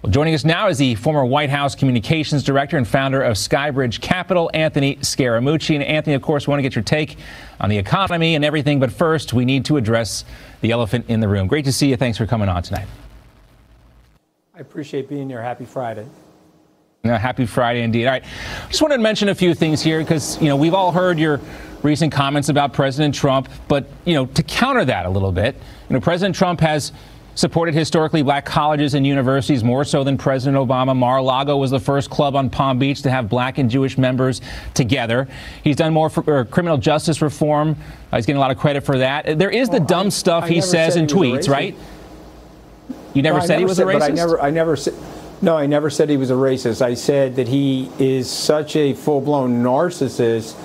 Well, joining us now is the former White House communications director and founder of Skybridge Capital, Anthony Scaramucci. And Anthony, of course, we want to get your take on the economy and everything. But first, we need to address the elephant in the room. Great to see you. Thanks for coming on tonight. I appreciate being here. Happy Friday. Happy Friday indeed. All right. Just wanted to mention a few things here because, we've all heard your recent comments about President Trump. But, to counter that a little bit, President Trump has supported historically black colleges and universities more so than President Obama. Mar-a-Lago was the first club on Palm Beach to have black and Jewish members together. He's done more for criminal justice reform. He's getting a lot of credit for that. There is the dumb stuff he says in tweets, right? You never said he was a racist? But I never said. No, I never said he was a racist. I said that he is such a full-blown narcissist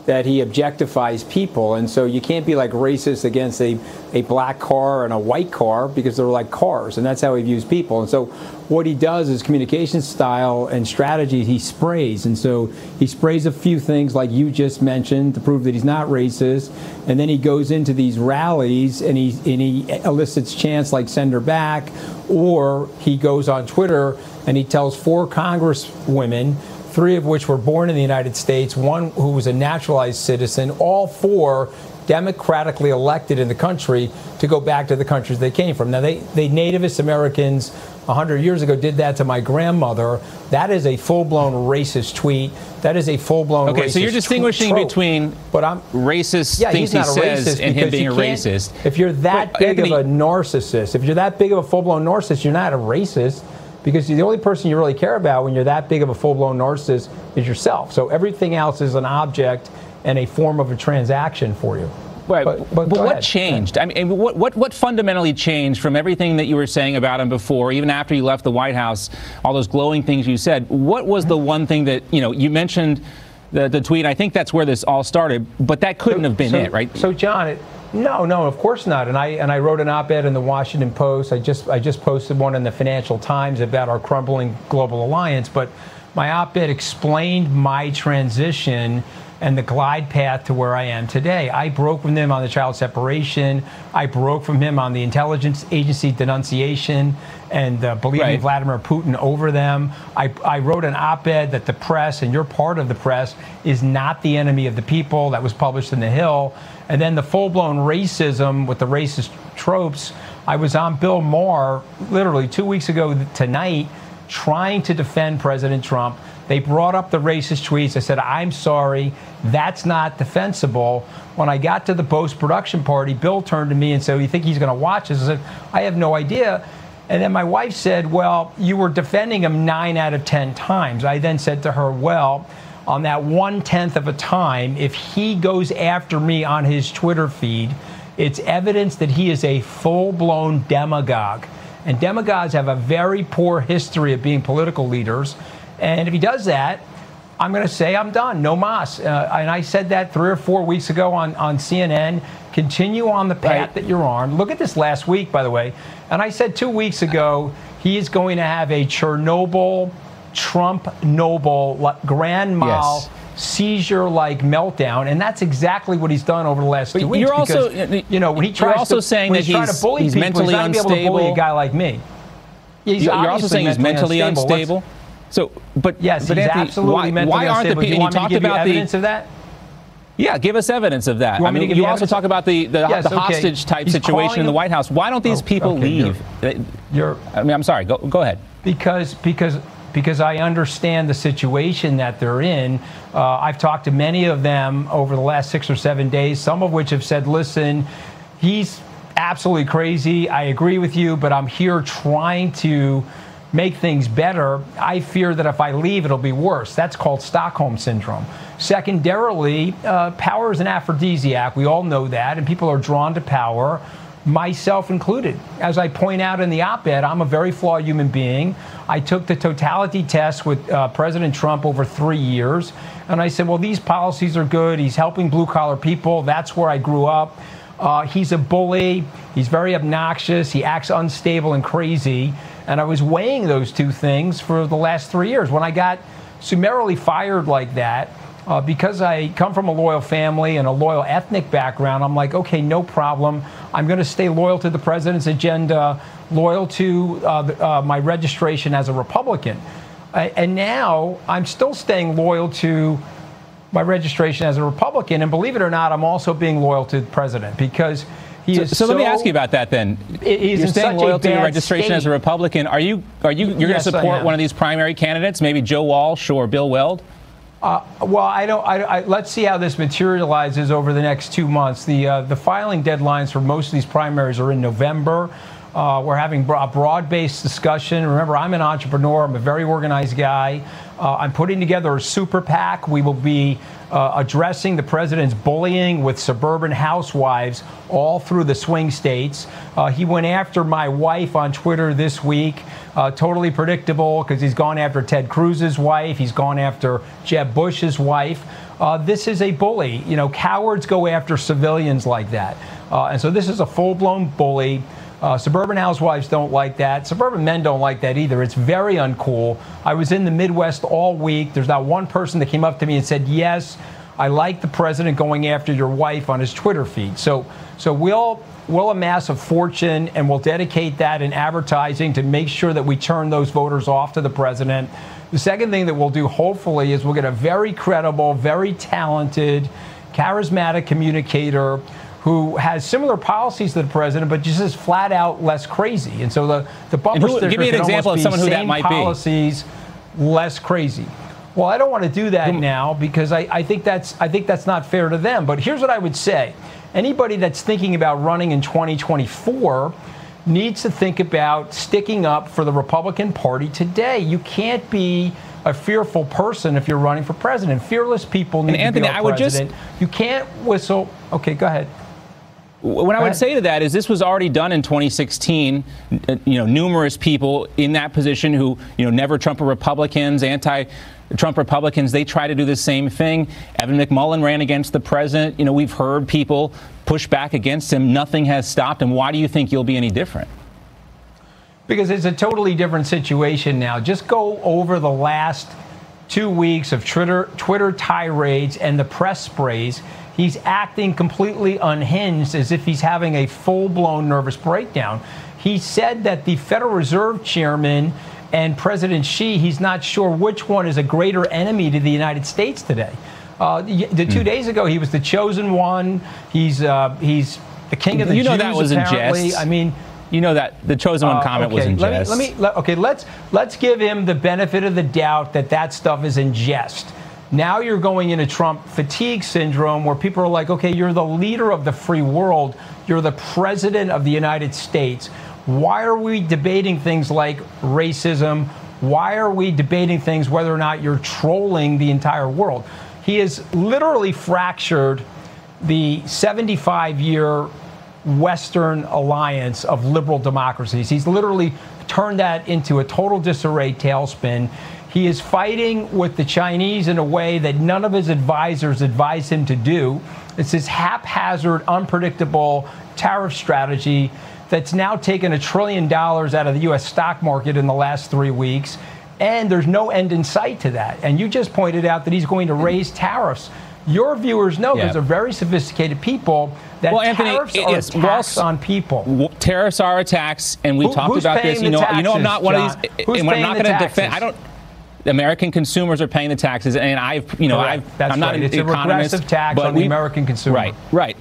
that he objectifies people. And so you can't be like racist against a black car and a white car because they're like cars. And that's how he views people. And so what he does is communication style and strategy, he sprays. And so he sprays a few things like you just mentioned to prove that he's not racist. And then he goes into these rallies and he elicits chants like send her back. Or he goes on Twitter and he tells 4 congresswomen, 3 of which were born in the United States, 1 who was a naturalized citizen, all 4 democratically elected in the country to go back to the countries they came from. Now, they nativist Americans 100 years ago did that to my grandmother. That is a full-blown racist tweet. That is a full-blown racist Okay, so you're distinguishing between racist things he says and him being a racist. If you're that big of a narcissist, if you're that big of a full-blown narcissist, you're not a racist. Because the only person you really care about when you're that big of a full-blown narcissist is yourself. So everything else is an object and a form of a transaction for you. Right. But what changed? I mean, what fundamentally changed from everything that you were saying about him before, even after you left the White House, all those glowing things you said? What was the one thing that, you mentioned the tweet? I think that's where this all started, but that couldn't have been it, right? So, John, No, of course not. And I wrote an op-ed in the Washington Post. I just posted one in the Financial Times about our crumbling global alliance. But my op-ed explained my transition and the glide path to where I am today. I broke from him on the child separation. I broke from him on the intelligence agency denunciation and believing Vladimir Putin over them. I wrote an op-ed that the press, and you're part of the press, is not the enemy of the people. That was published in The Hill. And then the full-blown racism with the racist tropes. I was on Bill Maher literally 2 weeks ago tonight trying to defend President Trump. They brought up the racist tweets. I said, I'm sorry, that's not defensible. When I got to the post-production party, Bill turned to me and said, you think he's going to watch this? I said, I have no idea. And then my wife said, well, you were defending him 9 out of 10 times. I then said to her, well, on that 1/10 of a time, if he goes after me on his Twitter feed, it's evidence that he is a full-blown demagogue. And demagogues have a very poor history of being political leaders. And if he does that, I'm going to say I'm done. No mas. And I said that 3 or 4 weeks ago on CNN. Continue on the path that you're on. Look at this last week, by the way. And I said 2 weeks ago, he is going to have a Chernobyl, Trump Noble, Grand Mal seizure-like meltdown, and that's exactly what he's done over the last 2 weeks. You're also, when he tries to bully he's people, mentally he's not going to be able to bully a guy like me. You're also saying he's mentally unstable. So, yes, he's absolutely mentally unstable. Why aren't the people? You talked about evidence of that? Yeah, give us evidence of that. I mean, you also talk about the hostage type situation in the White House. Why don't these people leave? I'm sorry. Go ahead. Because I understand the situation that they're in. I've talked to many of them over the last 6 or 7 days, some of which have said, listen, he's absolutely crazy. I agree with you, but I'm here trying to make things better. I fear that if I leave, it'll be worse. That's called Stockholm Syndrome. Secondarily, power is an aphrodisiac. We all know that, and people are drawn to power, myself included. As I point out in the op-ed, I'm a very flawed human being. I took the totality test with President Trump over 3 years, and I said, well, these policies are good. He's helping blue-collar people. That's where I grew up. He's a bully. He's very obnoxious. He acts unstable and crazy. And I was weighing those 2 things for the last 3 years. When I got summarily fired like that, because I come from a loyal family and a loyal ethnic background, I'm like, okay, no problem. I'm going to stay loyal to the president's agenda, loyal to my registration as a Republican. And now I'm still staying loyal to my registration as a Republican. And believe it or not, I'm also being loyal to the president because he is so let me ask you about that then. You're staying loyal to your registration as a Republican. You're going to support one of these primary candidates, maybe Joe Walsh or Bill Weld? Well, let's see how this materializes over the next 2 months. The filing deadlines for most of these primaries are in November. We're having a broad-based discussion. Remember, I'm an entrepreneur. I'm a very organized guy. I'm putting together a super PAC. We will be addressing the president's bullying with suburban housewives all through the swing states. He went after my wife on Twitter this week. Totally predictable because he's gone after Ted Cruz's wife. He's gone after Jeb Bush's wife. This is a bully. You know, cowards go after civilians like that. And so this is a full-blown bully. Suburban housewives don't like that. Suburban men don't like that either. It's very uncool. I was in the Midwest all week. There's not one person that came up to me and said, yes, I like the president going after your wife on his Twitter feed. So we'll amass a fortune and we'll dedicate that in advertising to make sure that we turn those voters off to the president. The second thing that we'll do, hopefully, is we'll get a very credible, very talented, charismatic communicator who has similar policies to the president, but just is flat out less crazy. And so the bumper sticker give me an example of someone who that might policies, less crazy. Well, I don't want to do that now because I think that's not fair to them. But here's what I would say. Anybody that's thinking about running in 2024 needs to think about sticking up for the Republican Party today. You can't be a fearful person if you're running for president. Fearless people need to be our president. You can't whistle. Okay, go ahead. What I would say to that is this was already done in 2016. Numerous people in that position who, never Trump Republicans, anti-Trump Republicans, they try to do the same thing. Evan McMullin ran against the president. We've heard people push back against him. Nothing has stopped him. Why do you think you'll be any different? Because it's a totally different situation now. Just go over the last 2 weeks of Twitter tirades and the press sprays. He's acting completely unhinged as if he's having a full-blown nervous breakdown. He said that the Federal Reserve Chairman and President Xi, he's not sure which one is a greater enemy to the United States today. 2 days ago, he was the chosen one. He's the king of the Jews, that was apparently. In jest. I mean, that the chosen one comment was in jest. Let's give him the benefit of the doubt that stuff is in jest. Now you're going into Trump fatigue syndrome where people are like, okay, you're the leader of the free world. You're the president of the United States. Why are we debating things like racism? Why are we debating things whether or not you're trolling the entire world? He has literally fractured the 75-year Western alliance of liberal democracies. He's literally turned that into a total disarray tailspin. He is fighting with the Chinese in a way that none of his advisors advise him to do. It's this haphazard, unpredictable tariff strategy that's now taken $1 trillion out of the U.S. stock market in the last 3 weeks, and there's no end in sight to that. And you just pointed out that he's going to raise tariffs. Your viewers know, because they're very sophisticated people, that tariffs are a tax on people. Tariffs are a tax, and we talked about this. I'm not one of these. Who's and I'm not going to defend. American consumers are paying the taxes, and I'm not an it's economist. a regressive tax on the American consumer. Right.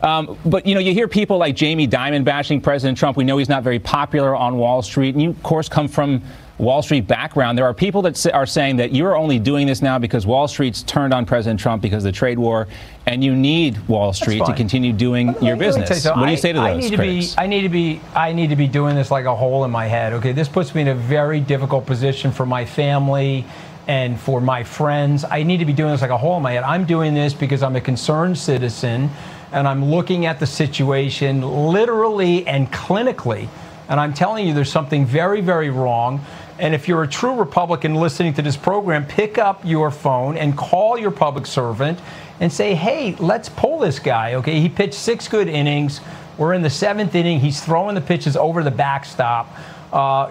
But, you hear people like Jamie Dimon bashing President Trump. We know he's not very popular on Wall Street. And you, of course, come from Wall Street background. There are people that are saying that you're only doing this now because Wall Street's turned on President Trump because of the trade war, and you need Wall Street to continue doing your business. What do you say to those critics? I need to be doing this like a hole in my head. Okay, this puts me in a very difficult position for my family and for my friends. I need to be doing this like a hole in my head. I'm doing this because I'm a concerned citizen, and I'm looking at the situation literally and clinically. And I'm telling you, there's something very, very wrong. And if you're a true Republican listening to this program, pick up your phone and call your public servant and say, hey, let's pull this guy. Okay, he pitched 6 good innings. We're in the 7th inning. He's throwing the pitches over the backstop.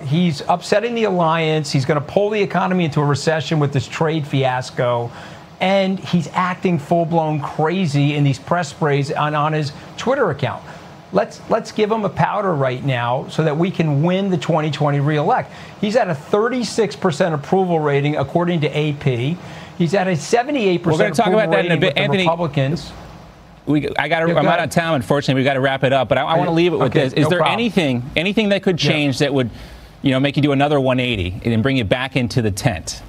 He's upsetting the alliance. He's going to pull the economy into a recession with this trade fiasco. and he's acting full-blown crazy in these press sprays on his Twitter account. Let's give him a powder right now so that we can win the 2020 reelect. He's at a 36% approval rating according to AP. He's at a 78% We're going to talk about that in a bit, Anthony. Republicans. I'm out of time, unfortunately. We've got to wrap it up, but I want to leave it with this. Is there anything that could change that would, make you do another 180 and bring you back into the tent?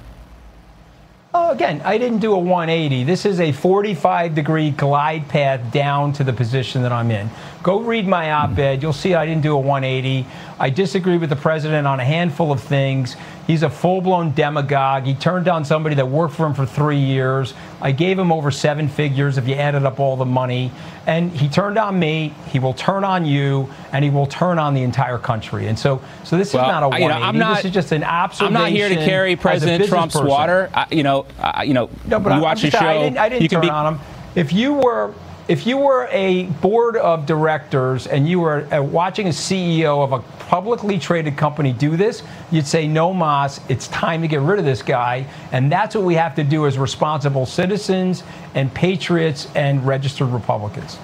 Oh, again, I didn't do a 180. This is a 45-degree glide path down to the position that I'm in. Go read my op-ed. You'll see I didn't do a 180. I disagree with the president on a handful of things. He's a full-blown demagogue. He turned down somebody that worked for him for 3 years. I gave him over 7 figures if you added up all the money. And he turned on me. He will turn on you, and he will turn on the entire country. And so this is not a 180. This is just an observation. I'm not here to carry President Trump's water. No, but you watch the show. I didn't turn on him. If you were a board of directors and you were watching a CEO of a publicly traded company do this, you'd say, no mas, it's time to get rid of this guy. And that's what we have to do as responsible citizens and patriots and registered Republicans.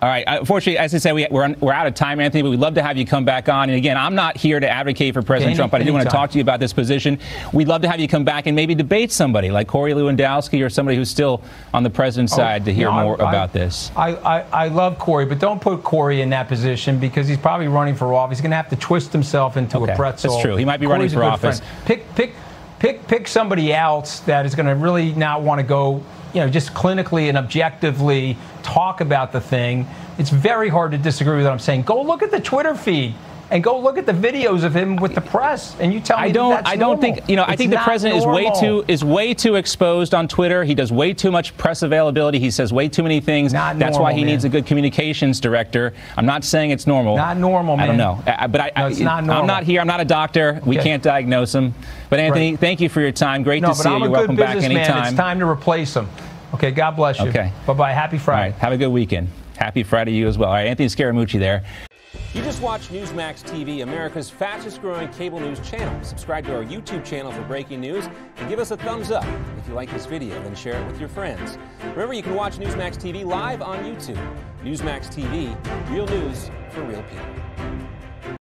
All right. Unfortunately, as I said, we're out of time, Anthony, but we'd love to have you come back on. And again, I'm not here to advocate for President Trump, but I do want to talk to you about this position. We'd love to have you come back and maybe debate somebody like Corey Lewandowski or somebody who's still on the president's side to hear more about this. I love Corey, but don't put Corey in that position because he's probably running for office. He's going to have to twist himself into a pretzel. That's true. He might be running for office. Pick somebody else that is going to really not want to go, just clinically and objectively talk about the thing. It's very hard to disagree with what I'm saying. Go look at the Twitter feed and go look at the videos of him with the press, and you tell me that's normal. I think the president is way too exposed on Twitter. He does way too much press availability. He says way too many things. That's why he needs a good communications director. I'm not saying it's normal. Not normal, man. I don't know, it's not normal. I'm not here. I'm not a doctor. We can't diagnose him. But Anthony, thank you for your time. Great to see you. You're welcome back anytime. It's time to replace him. Okay, God bless you. Okay. Bye-bye. Happy Friday. All right, have a good weekend. Happy Friday to you as well. All right, Anthony Scaramucci there. You just watched Newsmax TV, America's fastest growing cable news channel. Subscribe to our YouTube channel for breaking news and give us a thumbs up. If you like this video, then share it with your friends. Remember, you can watch Newsmax TV live on YouTube. Newsmax TV, real news for real people.